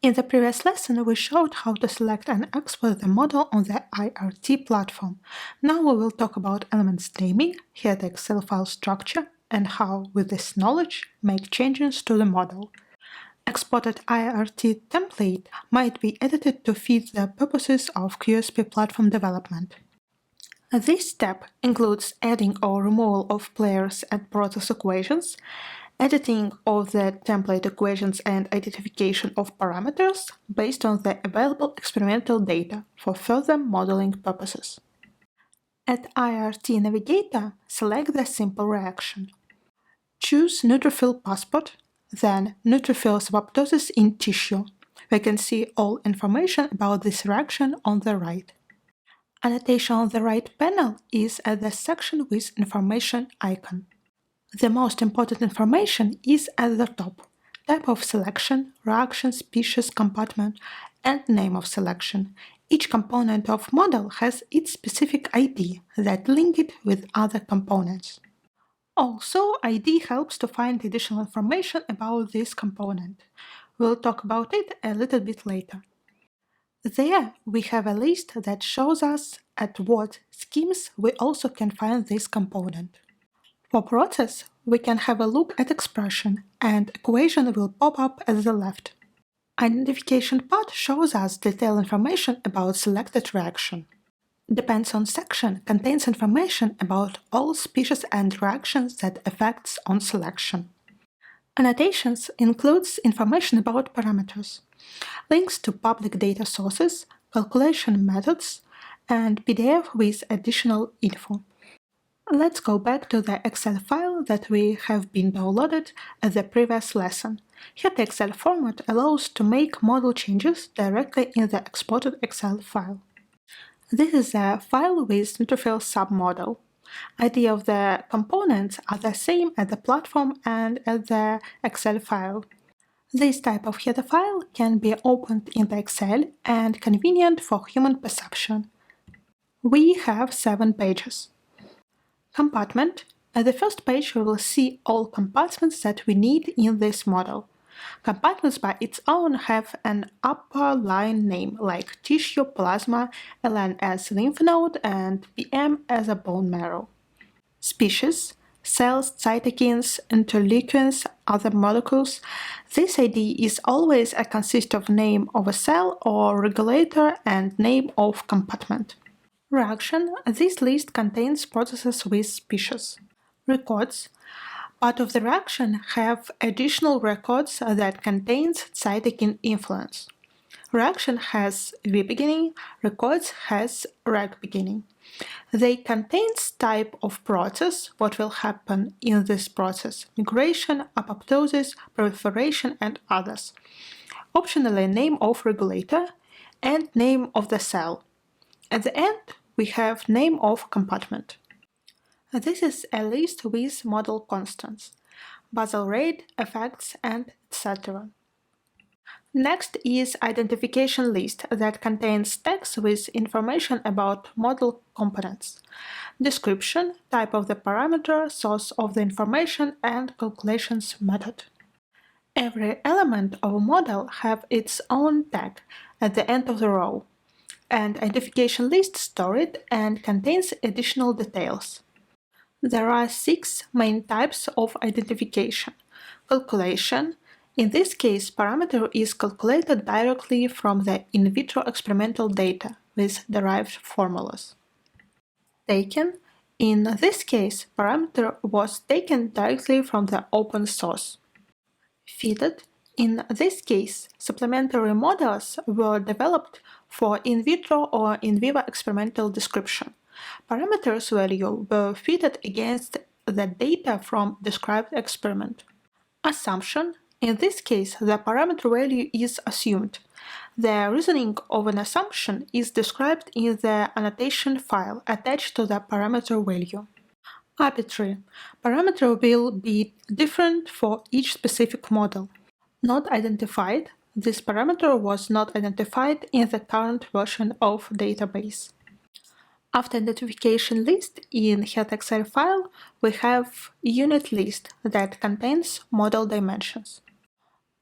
In the previous lesson, we showed how to select and export the model on the IRT platform. Now we will talk about elements naming, here the Excel file structure, and how, with this knowledge, make changes to the model. Exported IRT template might be edited to fit the purposes of QSP platform development. This step includes adding or removal of players and process equations, editing of the template equations and identification of parameters based on the available experimental data for further modeling purposes. At IRT Navigator, select the simple reaction. Choose neutrophil passport, then neutrophil subapoptosis in tissue. We can see all information about this reaction on the right. Annotation on the right panel is at the section with information icon. The most important information is at the top: type of selection, reaction, species, compartment, and name of selection. Each component of model has its specific ID that link it with other components. Also, ID helps to find additional information about this component. We'll talk about it a little bit later. There, we have a list that shows us at what schemes we also can find this component. For process, we can have a look at expression, and equation will pop up at the left. Identification part shows us detailed information about selected reaction. Depends on section contains information about all species and reactions that affects on selection. Annotations includes information about parameters, links to public data sources, calculation methods, and PDF with additional info. Let's go back to the Excel file that we have been downloaded at the previous lesson. Here the Excel format allows to make model changes directly in the exported Excel file. This is a file with neutrophil submodel. ID of the components are the same at the platform and at the Excel file. This type of header file can be opened in the Excel and convenient for human perception. We have 7 pages. Compartment. At the first page, we will see all compartments that we need in this model. Compartments by its own have an upper line name like tissue, plasma, LN as lymph node, and PM as a bone marrow. Species, cells, cytokines, interleukins, other molecules. This ID is always a consist of name of a cell or regulator and name of compartment. Reaction. This list contains processes with species. Records. Part of the reaction have additional records that contains cytokine influence. Reaction has V beginning, records has reg beginning. They contains type of process, what will happen in this process, migration, apoptosis, proliferation, and others. Optionally, name of regulator and name of the cell. At the end, we have name of compartment. This is a list with model constants, basal rate, effects, and etc. Next is identification list that contains text with information about model components, description, type of the parameter, source of the information, and calculations method. Every element of a model have its own tag at the end of the row, and identification list store it and contains additional details. There are 6 main types of identification. Calculation. In this case, parameter is calculated directly from the in vitro experimental data with derived formulas. Taken. In this case, parameter was taken directly from the open source. Fitted. In this case, supplementary models were developed for in vitro or in vivo experimental description. Parameters value were fitted against the data from described experiment. Assumption. In this case, the parameter value is assumed. The reasoning of an assumption is described in the annotation file attached to the parameter value. Arbitrary. Parameter will be different for each specific model. Not identified. This parameter was not identified in the current version of database. After identification list in head Excel file, we have unit list that contains model dimensions.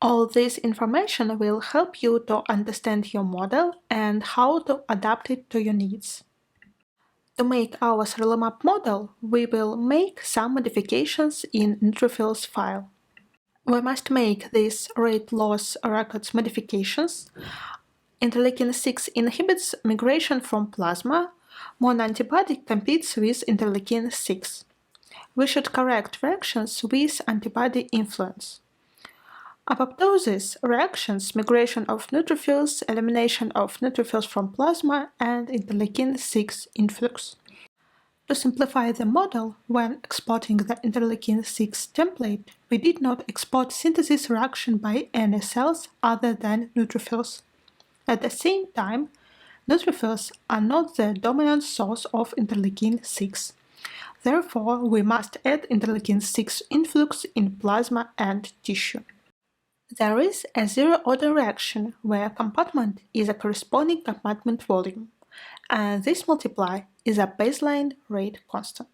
All this information will help you to understand your model and how to adapt it to your needs. To make our Sirloumab model, we will make some modifications in neutrophils file. We must make these rate loss records modifications. Interleukin-6 inhibits migration from plasma. Monoantibody competes with interleukin-6. We should correct reactions with antibody influence. Apoptosis reactions, migration of neutrophils, elimination of neutrophils from plasma, and interleukin-6 influx. To simplify the model, when exporting the interleukin-6 template, we did not export synthesis reaction by any cells other than neutrophils. At the same time, neutrophils are not the dominant source of interleukin-6. Therefore, we must add interleukin-6 influx in plasma and tissue. There is a zero-order reaction where compartment is a corresponding compartment volume, and this multiply is a baseline rate constant.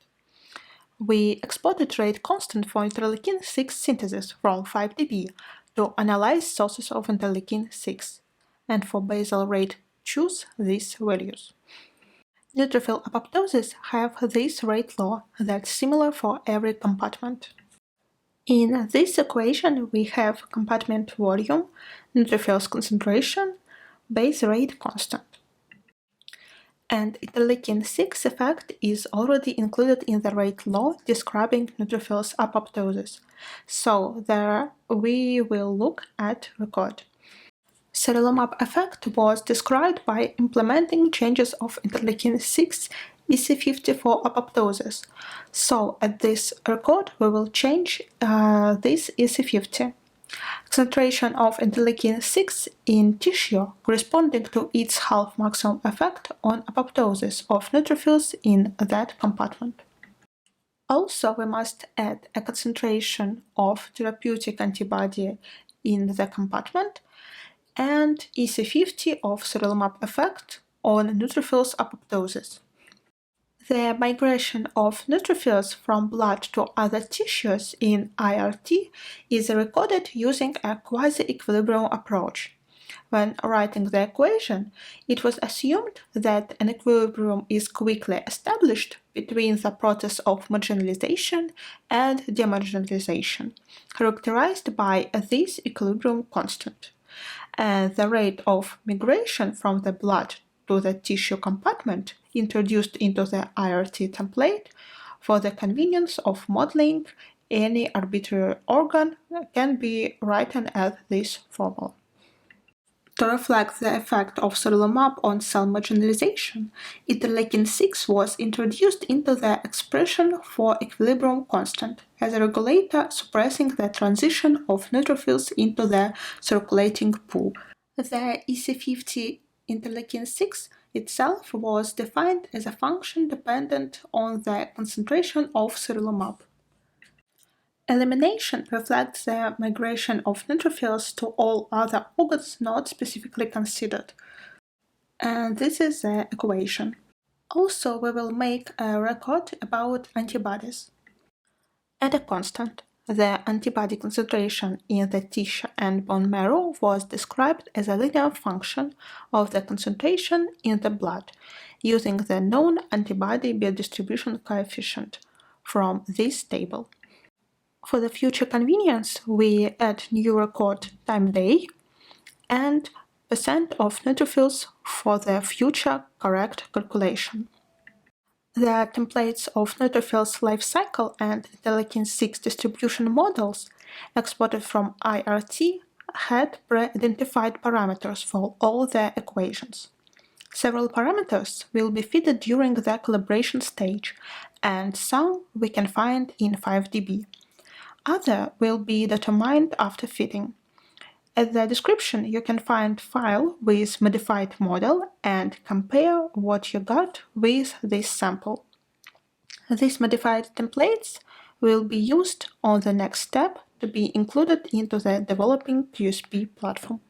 We exported rate constant for interleukin-6 synthesis from 5 dB to analyze sources of interleukin-6, and for basal rate choose these values. Neutrophil apoptosis have this rate law that's similar for every compartment. In this equation, we have compartment volume, neutrophils concentration, base rate constant. And interleukin-6 effect is already included in the rate law describing neutrophils apoptosis. So there we will look at record. Sirloumab effect was described by implementing changes of interleukin-6 EC50 for apoptosis. So at this record we will change this EC50. Concentration of interleukin-6 in tissue corresponding to its half maximum effect on apoptosis of neutrophils in that compartment. Also, we must add a concentration of therapeutic antibody in the compartment and EC50 of Sirloumab effect on neutrophils apoptosis. The migration of neutrophils from blood to other tissues in IRT is recorded using a quasi-equilibrium approach. When writing the equation, it was assumed that an equilibrium is quickly established between the process of marginalization and demarginalization, characterized by this equilibrium constant. And the rate of migration from the blood to the tissue compartment introduced into the IRT template for the convenience of modeling any arbitrary organ can be written as this formula. To reflect the effect of Sirloumab on cell marginalization, interleukin-6 was introduced into the expression for equilibrium constant as a regulator suppressing the transition of neutrophils into the circulating pool. The EC50 interleukin-6 itself was defined as a function dependent on the concentration of Sirloumab. Elimination reflects the migration of neutrophils to all other organs not specifically considered. And this is the equation. Also, we will make a record about antibodies. At a constant, the antibody concentration in the tissue and bone marrow was described as a linear function of the concentration in the blood, using the known antibody biodistribution coefficient from this table. For the future convenience, we add new record time day and percent of neutrophils for the future correct calculation. The templates of neutrophils life cycle and interleukin-6 distribution models exported from IRT had pre-identified parameters for all the equations. Several parameters will be fitted during the calibration stage, and some we can find in 5 dB. Other will be determined after fitting. At the description, you can find file with modified model and compare what you got with this sample. These modified templates will be used on the next step to be included into the developing QSP platform.